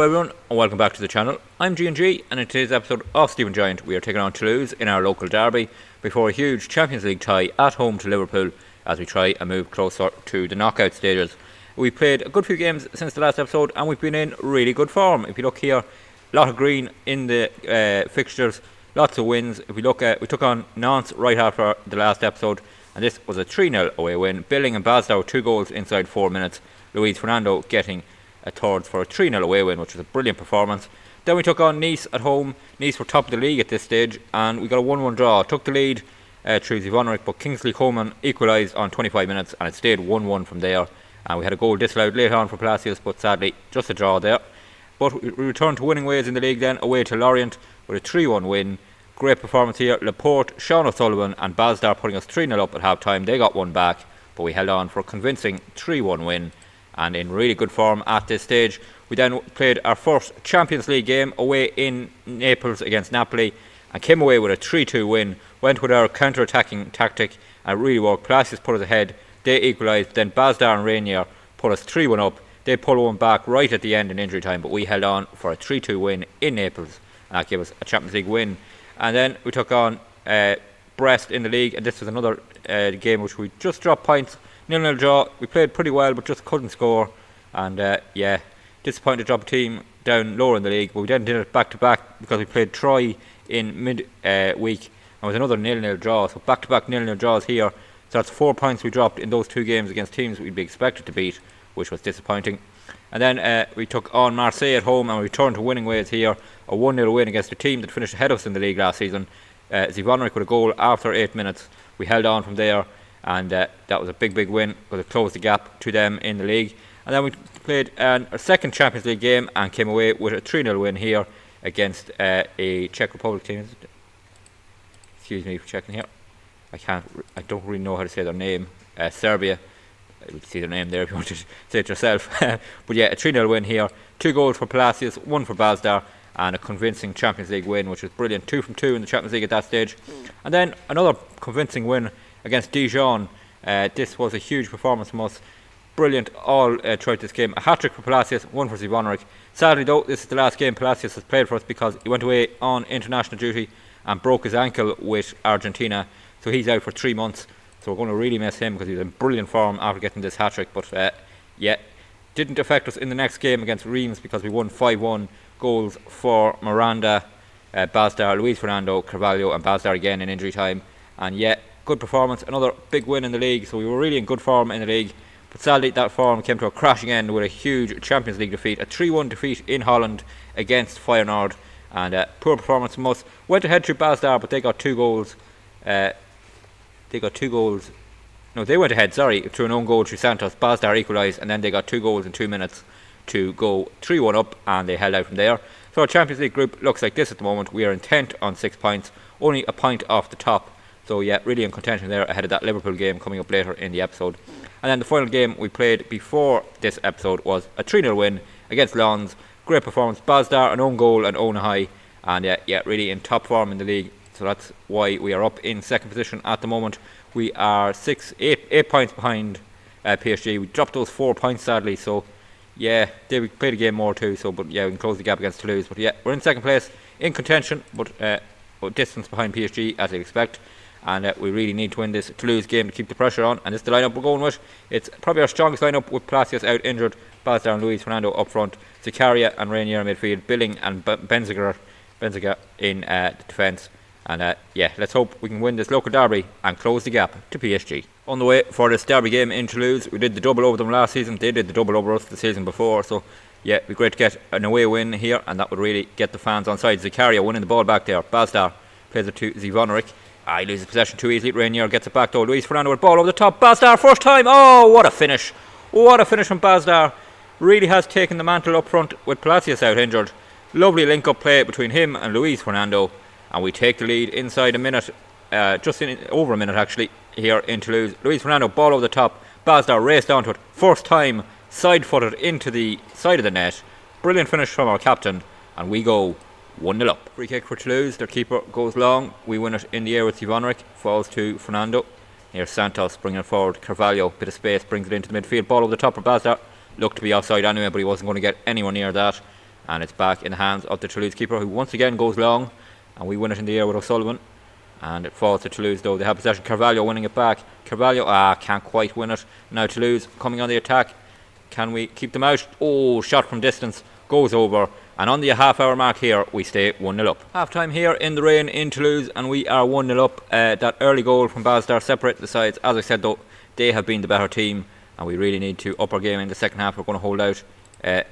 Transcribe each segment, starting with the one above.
everyone, and welcome back to the channel. I'm G&G, and in today's episode of Stephen Giant, we are taking on Toulouse in our local derby before a huge Champions League tie at home to Liverpool as we try and move closer to the knockout stages. We played a good few games since the last episode, and we've been in really good form. If you look here, a lot of green in the fixtures, lots of wins. If we look at, we took on Nantes right after the last episode, and this was a 3-0 away win. Billing and Basdow 2 goals inside 4 minutes. Luis Fernando getting a third for a 3-0 away win, which was a brilliant performance. Then we took on Nice at home. Nice were top of the league at this stage, and we got a 1-1 draw. Took the lead through Zivonaric, but Kingsley Coleman equalised on 25 minutes, and it stayed 1-1 from there. And we had a goal disallowed later on for Palacios, but sadly just a draw there. But we returned to winning ways in the league then, away to Lorient with a 3-1 win. Great performance here. Laporte, Sean O'Sullivan and Basdar putting us 3-0 up at half time. They got one back, but we held on for a convincing 3-1 win, and in really good form at this stage. We then played our first Champions League game away in Naples against Napoli and came away with a 3-2 win. Went with our counter-attacking tactic and really worked. Palacios put us ahead, they equalised, then Basdar and Rainier put us 3-1 up. They pulled one back right at the end in injury time, but we held on for a 3-2 win in Naples, and that gave us a Champions League win. And then we took on Brest in the league, and this was another game which we just dropped points. 0-0 draw. We played pretty well, but just couldn't score. And disappointed to drop a team down lower in the league. But we then did it back to back because we played Troy in mid week, and it was another 0-0 draw. So back to back 0-0 draws here. So that's 4 points we dropped in those 2 games against teams we'd be expected to beat, which was disappointing. And then we took on Marseille at home, and we returned to winning ways here. A 1-0 win against a team that finished ahead of us in the league last season. Zivonaric with a goal after 8 minutes. We held on from there, and that was a big win because it closed the gap to them in the league. And then we played our second Champions League game and came away with a 3-0 win here against a Czech Republic team. Excuse me for checking here. I don't really know how to say their name. Serbia. You can see their name there if you want to say it yourself. But yeah, a 3-0 win here. 2 goals for Palacios, 1 for Basdar, and a convincing Champions League win, which was brilliant. 2 from 2 in the Champions League at that stage. And then another convincing win against Dijon. This was a huge performance from us. Brilliant all throughout this game. A hat-trick for Palacios, 1 for Zivonaric. Sadly though, this is the last game Palacios has played for us because he went away on international duty and broke his ankle with Argentina. So he's out for 3 months. So we're going to really miss him because he's in brilliant form after getting this hat-trick. But didn't affect us in the next game against Reims because we won 5-1. Goals for Miranda, Basdar, Luis Fernando, Carvalho and Basdar again in injury time. And good performance, another big win in the league. So we were really in good form in the league. But sadly that form came to a crashing end with a huge Champions League defeat. A 3-1 defeat in Holland against Feyenoord. And poor performance from us. Went ahead through Basdar, but they got 2 goals. No, they went ahead, through an own goal through Santos. Basdar equalised, and then they got 2 goals in 2 minutes to go 3-1 up, and they held out from there. So our Champions League group looks like this at the moment. We are intent on 6 points, only a point off the top. So really in contention there ahead of that Liverpool game coming up later in the episode. And then the final game we played before this episode was a 3-0 win against Lens. Great performance. Basdar, an own goal and own high, and really in top form in the league. So that's why we are up in second position at the moment. We are 8 points behind PSG. We dropped those 4 points sadly. So they played a game more too. But we can close the gap against Toulouse. But we're in second place, in contention, but distance behind PSG as you'd expect. And we really need to win this Toulouse game to keep the pressure on. And this is the lineup we're going with. It's probably our strongest lineup with Palacios out injured, Basdar and Luis Fernando up front, Zakaria and Rainier in midfield, Billing and Benziger in defence. And let's hope we can win this local derby and close the gap to PSG. On the way for this derby game in Toulouse, we did the double over them last season. They did the double over us the season before. So it'd be great to get an away win here, and that would really get the fans on side. Zakaria winning the ball back there. Basdar plays it to Zivonaric. He loses possession too easily. Rainier gets it back though. Luis Fernando with ball over the top. Basdar first time. Oh, what a finish. What a finish from Basdar. Really has taken the mantle up front with Palacios out injured. Lovely link-up play between him and Luis Fernando. And we take the lead inside a minute, over a minute actually, here in Toulouse. Luis Fernando, ball over the top. Basdar raced onto it. First time, side-footed into the side of the net. Brilliant finish from our captain. And we go 1-0 up. Free kick for Toulouse. Their keeper goes long. We win it in the air with Zivonaric. Falls to Fernando. Here's Santos bringing it forward. Carvalho, bit of space, brings it into the midfield. Ball over the top for Basdar. Looked to be offside anyway, but he wasn't going to get anywhere near that. and it's back in the hands of the Toulouse keeper, who once again goes long, and we win it in the air with O'Sullivan, and it falls to Toulouse though. They have possession. Carvalho winning it back. Carvalho can't quite win it. Now Toulouse coming on the attack. Can we keep them out? Oh, shot from distance goes over, and on the half-hour mark here we stay 1-0 up. Half-time here in the rain in Toulouse, and we are 1-0 up. That early goal from Basdar separated the sides. As I said though, they have been the better team, and we really need to up our game in the second half. We're going to hold out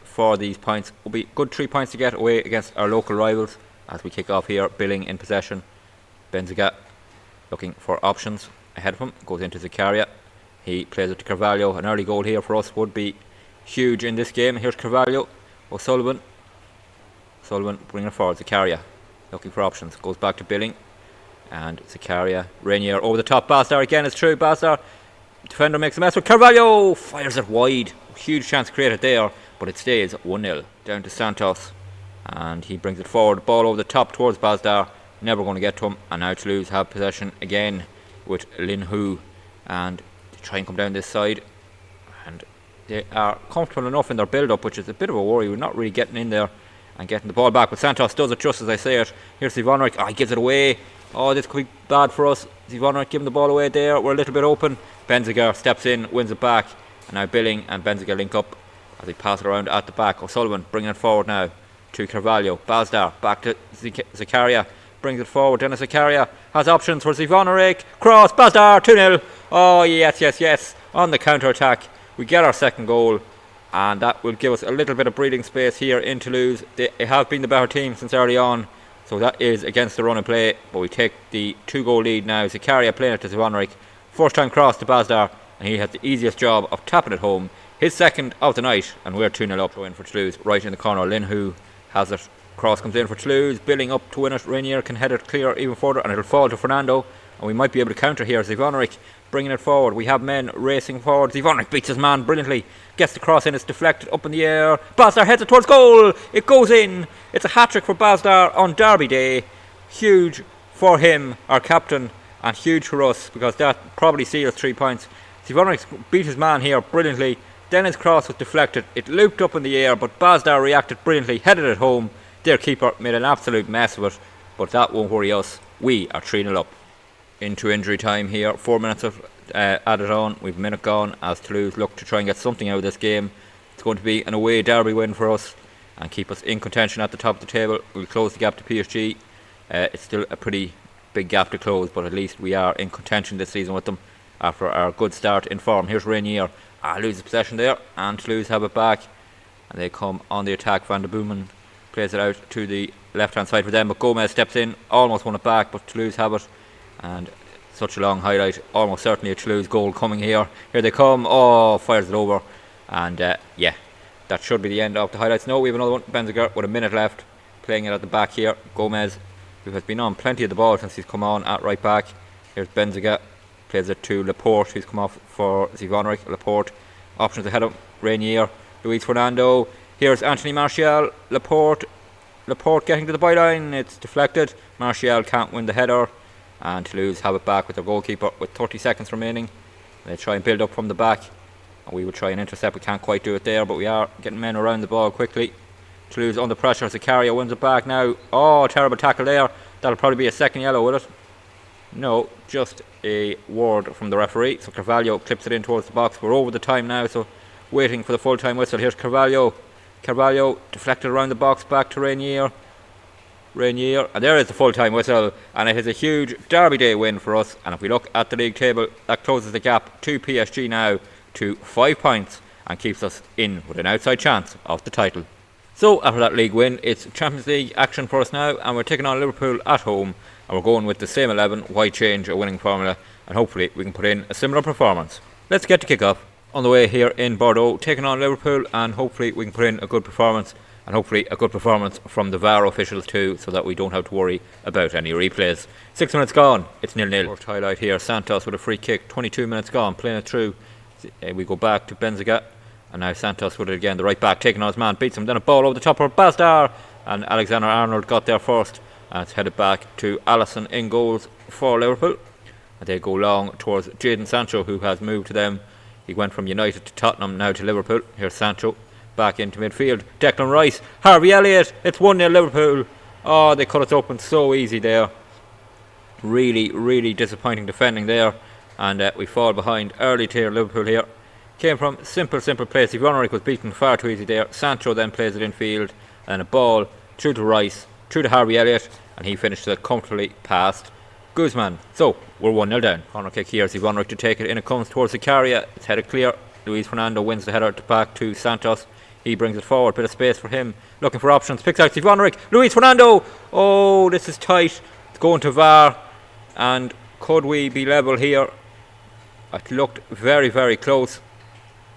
for these points. It will be good 3 points to get away against our local rivals as we kick off here. Billing in possession. Benziga looking for options ahead of him. Goes into Zakaria. He plays it to Carvalho. An early goal here for us would be huge in this game. Here's Carvalho. O'Sullivan bringing it forward. Zakaria looking for options. Goes back to Billing. And Zakaria. Rainier over the top. Basdar again. It's true. Basdar. Defender makes a mess with Carvalho. Fires it wide. Huge chance created there, but it stays 1-0. Down to Santos. And he brings it forward. Ball over the top towards Basdar. Never going to get to him. And now Toulouse have possession again with Lin Hu. And they try and come down this side. And they are comfortable enough in their build-up, which is a bit of a worry. We're not really getting in there and getting the ball back. But Santos does it just as I say it. Here's Zivonrik. He gives it away. Oh, this could be bad for us. Zivonrik giving the ball away there. We're a little bit open. Benziga steps in, wins it back. And now Billing and Benziga link up as they pass it around at the back. O'Sullivan bringing it forward now to Carvalho. Basdar back to Zakaria. Brings it forward. Dennis Zakaria has options for Zivonrik. Cross. Basdar 2-0. Oh, yes. On the counter-attack, we get our second goal. And that will give us a little bit of breathing space here in Toulouse. They have been the better team since early on. So that is against the run and play. But we take the 2-goal lead now. Zakaria playing it to Zivonrik. First time cross to Basdar. And he had the easiest job of tapping it home. His second of the night. And we're 2-0 up. Throw in for Toulouse. Right in the corner. Lin Hu has it. Cross comes in for Toulouse. Billing up to win it. Rainier can head it clear even further. And it'll fall to Fernando. And we might be able to counter here. Zivonrik bringing it forward. We have men racing forward. Zivonrik beats his man brilliantly. Gets the cross in. It's deflected up in the air. Basdar heads it towards goal. It goes in. It's a hat-trick for Basdar on Derby Day. Huge for him, our captain, and huge for us because that probably seals 3 points. Zivonrik beat his man here brilliantly. Then his cross was deflected. It looped up in the air, but Basdar reacted brilliantly, headed it home. Their keeper made an absolute mess of it, but that won't worry us. We are 3-0 up. Into injury time here. 4 minutes added on. We've a minute gone as Toulouse look to try and get something out of this game. It's going to be an away derby win for us and keep us in contention at the top of the table. We'll close the gap to PSG. It's still a pretty big gap to close, but at least we are in contention this season with them after our good start in form. Here's Rainier. Loses possession there, and Toulouse have it back. And they come on the attack. Van de Boomen plays it out to the left-hand side for them, but Gomez steps in, almost won it back, but Toulouse have it. And such a long highlight, almost certainly a Toulouse goal coming here. Here they come. Oh, fires it over. And yeah, that should be the end of the highlights. No, we have another one. Benziger with a minute left, playing it at the back here. Gomez, who has been on plenty of the ball since he's come on at right back. Here's Benziga, plays it to Laporte, who's come off for Zivonrik. Laporte, options ahead of Rainier. Luis Fernando. Here's Anthony Martial. Laporte getting to the byline. It's deflected. Martial can't win the header. And Toulouse have it back with their goalkeeper with 30 seconds remaining. They try and build up from the back. And we will try and intercept. We can't quite do it there, but we are getting men around the ball quickly. Toulouse under pressure. Zakaria wins it back now. Oh, terrible tackle there. That'll probably be a second yellow, will it? No, just a word from the referee. So Carvalho clips it in towards the box. We're over the time now, so waiting for the full time whistle. Here's Carvalho. Carvalho deflected around the box back to Rainier. And there is the full time whistle, and it is a huge Derby Day win for us. And if we look at the league table, that closes the gap to PSG now to 5 points and keeps us in with an outside chance of the title. So after that league win, it's Champions League action for us now, and we're taking on Liverpool at home, and we're going with the same 11. Why change a winning formula? And hopefully we can put in a similar performance. Let's get to kick off. On the way here in Bordeaux, taking on Liverpool, and hopefully we can put in a good performance. And hopefully a good performance from the VAR officials too, so that we don't have to worry about any replays. 6 minutes gone, it's 0-0. First highlight here, Santos with a free kick, 22 minutes gone, playing it through. We go back to Benziga, and now Santos with it again, the right back, taking on his man, beats him, then a ball over the top for Basdar, and Alexander Arnold got there first, and it's headed back to Allison in goals for Liverpool. And they go long towards Jadon Sancho, who has moved to them. He went from United to Tottenham, now to Liverpool. Here's Sancho. back into midfield. Declan Rice, Harvey Elliott, it's 1-0 Liverpool. Oh, they cut us open so easy there. Really, really disappointing defending there. And we fall behind early tier Liverpool here. Came from simple place. Ivanovic was beaten far too easy there. Sancho then plays it infield. And a ball through to Rice, through to Harvey Elliott. And he finishes it comfortably past Guzman. So, we're 1-0 down. Corner kick here. Ivanovic to take it. In it comes towards Zakaria. It's headed clear. Luis Fernando wins the header back to Santos. He brings it forward. Bit of space for him. Looking for options. Picks out Ivanovic. Luis Fernando. Oh, this is tight. It's going to VAR. And could we be level here? It looked very, very close.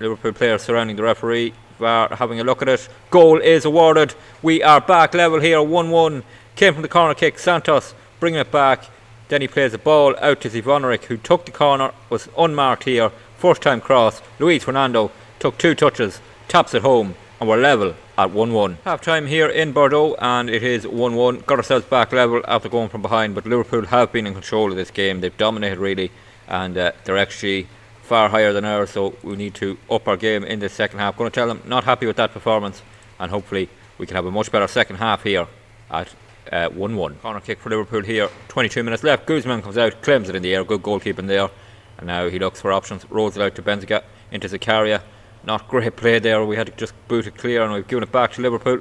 Liverpool players surrounding the referee. VAR having a look at it. Goal is awarded. We are back level here. 1-1. Came from the corner kick. Santos bringing it back. Then he plays the ball out to Ivanovic, who took the corner. Was unmarked here. First time cross. Luis Fernando took 2 touches. Taps it home. And we're level at 1-1. Half time here in Bordeaux, and it is 1-1. Got ourselves back level after going from behind, but Liverpool have been in control of this game. They've dominated really, and they're actually far higher than ours, so we need to up our game in this second half. Going to tell them not happy with that performance, and hopefully we can have a much better second half here at 1-1. Corner kick for Liverpool here. 22 minutes left. Guzman comes out, claims it in the air. Good goalkeeping there. And now he looks for options. Rolls it out to Benzica into Zakaria. Not great play there. We had to just boot it clear, and we've given it back to Liverpool.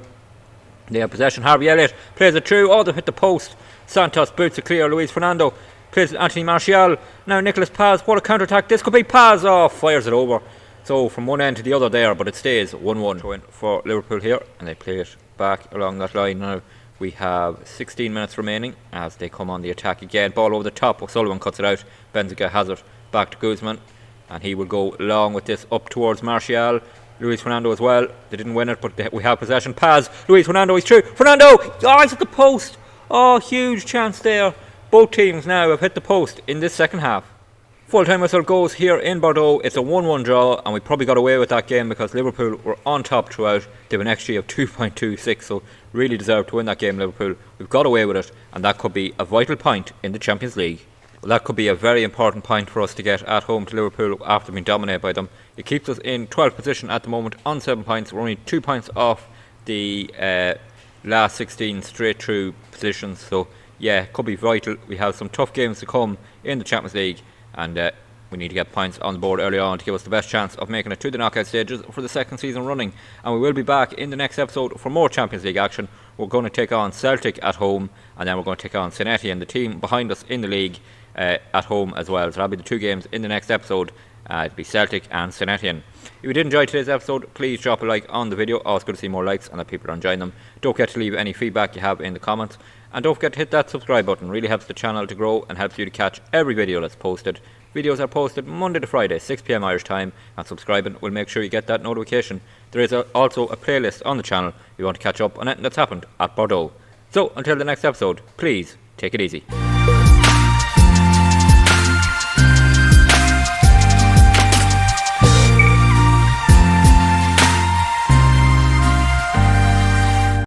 They have possession. Harvey Elliott plays it through. Oh, they've hit the post. Santos boots it clear. Luis Fernando plays it Anthony Martial. Now Nicolas Paz. What a counter attack. This could be Paz. Oh, fires it over. So from one end to the other there, but it stays 1-1. Throw in for Liverpool here, and they play it back along that line. Now we have 16 minutes remaining as they come on the attack again. Ball over the top. O'Sullivan cuts it out. Benzica has it back to Guzman, and he will go long with this up towards Martial. Luis Fernando as well. They didn't win it, but we have possession. Paz. Luis Fernando, he's through. Fernando! Oh, he's at the post. Oh, huge chance there. Both teams now have hit the post in this second half. Full-time whistle goes here in Bordeaux. It's a 1-1 draw, and we probably got away with that game because Liverpool were on top throughout. They have an XG of 2.26, so really deserved to win that game, Liverpool. We've got away with it, and that could be a vital point in the Champions League. Well, that could be a very important point for us to get at home to Liverpool after being dominated by them. It keeps us in 12th position at the moment on 7 points. We're only 2 points off the last 16 straight through positions. So yeah, it could be vital. We have some tough games to come in the Champions League, and we need to get points on the board early on to give us the best chance of making it to the knockout stages for the second season running. And we will be back in the next episode for more Champions League action. We're going to take on Celtic at home, and then we're going to take on St Etienne, the team behind us in the league, at home as well. So that'll be the 2 games in the next episode. It'll be Celtic and St Etienne. If you did enjoy today's episode, please drop a like on the video. Always good to see more likes and that people are enjoying them. Don't forget to leave any feedback you have in the comments, and don't forget to hit that subscribe button. It really helps the channel to grow and helps you to catch every video that's posted. Videos are posted Monday to Friday, 6 PM Irish time, and subscribing will make sure you get that notification. There is also a playlist on the channel if you want to catch up on anything that's happened at Bordeaux. So until the next episode, please take it easy.